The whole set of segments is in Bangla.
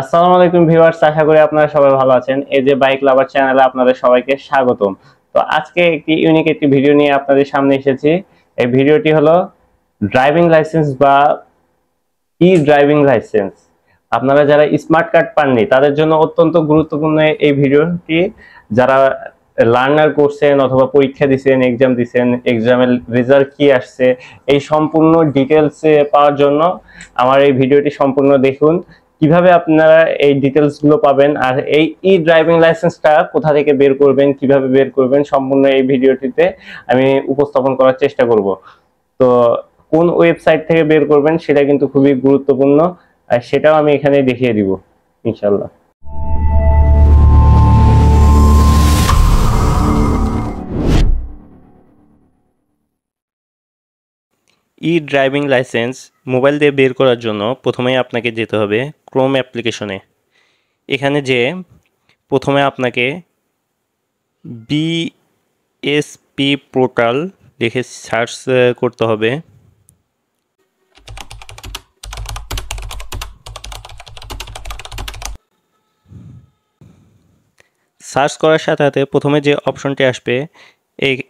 আসসালামু আলাইকুম ভিউয়ার্স, আশা করি আপনারা সবাই ভালো আছেন। এই যে বাইক লাভার চ্যানেলে আপনাদের সবাইকে স্বাগতম। তো আজকে একটি ভিডিও নিয়ে আপনাদের সামনে এসেছি। এই ভিডিওটি হলো ড্রাইভিং লাইসেন্স বা ই ড্রাইভিং লাইসেন্স। আপনারা যারা স্মার্ট কার্ড পাননি তাদের জন্য অত্যন্ত গুরুত্বপূর্ণ এই ভিডিওটি। যারা লার্নার করছেন অথবা পরীক্ষা দিচ্ছেন, এক্সাম দিচ্ছেন, এক্সামের রেজাল্ট কি আসছে, এই সম্পূর্ণ ডিটেলস পাওয়ার জন্য আমার এই ভিডিওটি সম্পূর্ণ দেখুন। কিভাবে আপনারা এই ডিটেলস গুলো পাবেন আর এই ই ড্রাইভিং লাইসেন্সটা কোথা থেকে বের করবেন, কিভাবে বের করবেন, সম্পূর্ণ এই ভিডিওটিতে আমি উপস্থাপন করার চেষ্টা করব। তো কোন ওয়েবসাইট থেকে বের করবেন সেটা কিন্তু খুবই গুরুত্বপূর্ণ, আর সেটাও আমি এখানে দেখিয়ে দিব ইনশাল্লাহ। ই ড্রাইভিং লাইসেন্স মোবাইল দিয়ে বের করার জন্য প্রথমেই আপনাকে যেতে হবে ক্রোম অ্যাপ্লিকেশনে। এখানে যে প্রথমে আপনাকে বিএসপি পোর্টাল লিখে সার্চ করতে হবে। সার্চ করার সাথে সাথে প্রথমে যে অপশনটি আসবে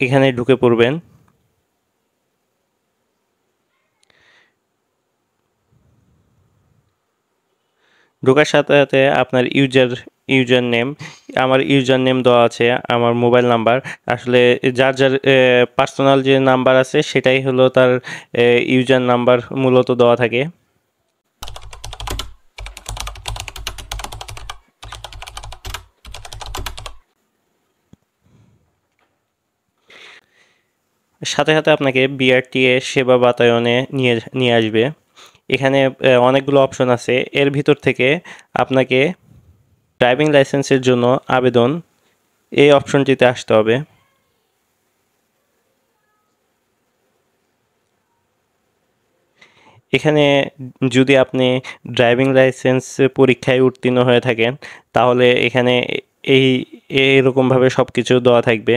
এখানে ঢুকে পড়বেন। ঢোকার সাথে সাথে আপনার ইউজার নেম, আমার ইউজার নেম দেওয়া আছে, আমার মোবাইল নাম্বার, আসলে যার যার পার্সোনাল যে নাম্বার আছে সেটাই হলো তার ইউজার নাম্বার মূলত দেওয়া থাকে। সাথে সাথে আপনাকে বিআরটিএ সেবা বাতায়নে নিয়ে আসবে। এখানে অনেকগুলো অপশন আছে, এর ভিতর থেকে আপনাকে ড্রাইভিং লাইসেন্সের জন্য আবেদন এই অপশনটিতে আসতে হবে। এখানে যদি আপনি ড্রাইভিং লাইসেন্স পরীক্ষায় উত্তীর্ণ হয়ে থাকেন তাহলে এখানে এই এরকমভাবে সব কিছু দেওয়া থাকবে।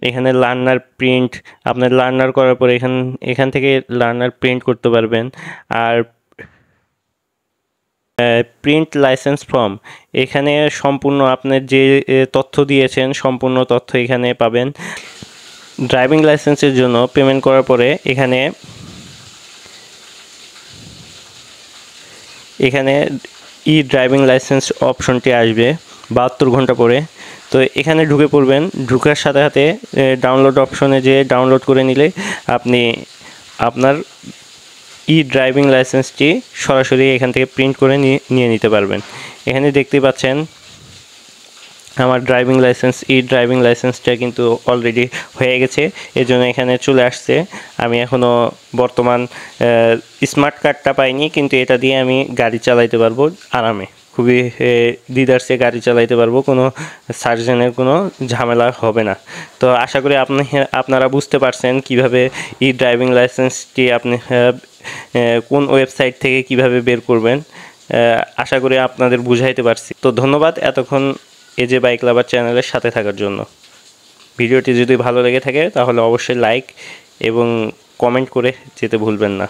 এখানে লার্নার প্রিন্ট, আপনার লার্নার করার পরে এখান থেকে লার্নার প্রিন্ট করতে পারবেন। আর প্রিন্ট লাইসেন্স ফর্ম, এখানে সম্পূর্ণ আপনার যে তথ্য দিয়েছেন সম্পূর্ণ তথ্য এখানে পাবেন। ড্রাইভিং লাইসেন্সের জন্য পেমেন্ট করার পরে এখানে ই ড্রাইভিং লাইসেন্স অপশনটি আসবে 72 ঘন্টা পরে। তো এখানে ঢুকে পড়বেন। ঢুকার সাথে সাথে ডাউনলোড অপশনে যে ডাউনলোড করে নিলে আপনি আপনার ই ড্রাইভিং লাইসেন্সটি সরাসরি এখান থেকে প্রিন্ট করে নিয়ে নিতে পারবেন। এখানে দেখতে পাচ্ছেন আমার ই ড্রাইভিং লাইসেন্সটা কিন্তু অলরেডি হয়ে গেছে, এজন্য এখানে চলে আসছে। আমি এখনও বর্তমান স্মার্ট কার্ডটা পাইনি, কিন্তু এটা দিয়ে আমি গাড়ি চালাইতে পারবো আরামে, খুবই দিদারসে গাড়ি চালাইতে পারবো, কোনো সার্জেনের কোনো ঝামেলা হবে না। তো আশা করি আপনারা বুঝতে পারছেন কিভাবে ই ড্রাইভিং লাইসেন্সটি আপনি কোন ওয়েবসাইট থেকে কিভাবে বের করবেন। আশা করি আপনাদের বুঝাইতে পারছি। তো ধন্যবাদ এতক্ষণ এই যে বাইক লাভার চ্যানেলের সাথে থাকার জন্য। ভিডিওটি যদি ভালো লেগে থাকে তাহলে অবশ্যই লাইক এবং কমেন্ট করে যেতে ভুলবেন না।